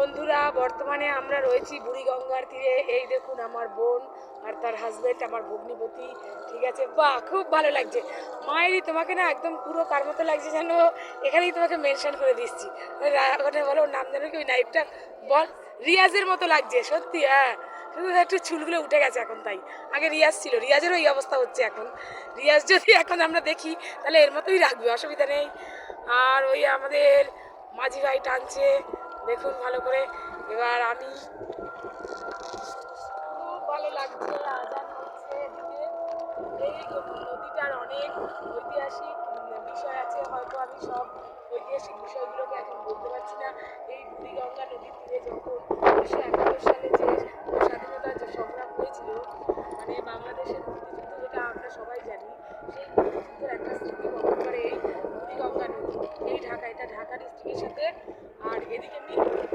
বন্ধুরা, বর্তমানে আমরা রয়েছি বুড়িগঙ্গার তীরে। এই দেখুন আমার বোন আর তার হাজবেন্ড, আমার ভগ্নিপতি। ঠিক আছে, বাহ, খুব ভালো লাগছে। মায়েরই তোমাকে না একদম পুরো কার মতো লাগছে যেন। এখানেই তোমাকে মেনশন করে দিচ্ছি। ওখানে বলো নাম জানো কি, ওই নাইফটা বল। রিয়াজের মতো লাগছে সত্যি। হ্যাঁ, শুধু একটু চুলগুলো উঠে গেছে এখন, তাই। আগে রিয়াজ ছিল, রিয়াজেরও এই অবস্থা হচ্ছে এখন। রিয়াজ যদি এখন আমরা দেখি তাহলে এর মতোই রাখবে, অসুবিধা নেই। আর ওই আমাদের মাঝি ভাই টানছে, দেখুন ভালো করে। এবার আমি, খুব ভালো লাগছে, আজান হচ্ছে এদিকে। এই নদীটার অনেক ঐতিহাসিক বিষয় আছে, হয়তো আমি সব ঐতিহাসিক বিষয়গুলোকে এখন বলতে পারছি না। এই বুড়িগঙ্গা নদীর তীরে যখন 1971 সালে যে স্বাধীনতার যে সংগ্রাম হয়েছিল, মানে বাংলাদেশের মুক্তিযুদ্ধ, যেটা আমরা সবাই জানি, সেই মুক্তিযুদ্ধের একটা স্মৃতি বহন করে এই বুড়িগঙ্গা নদী। এই ঢাকা, এটা ঢাকা ডিস্ট্রিক্টের সাথে। আর এদিকে মিরপুর,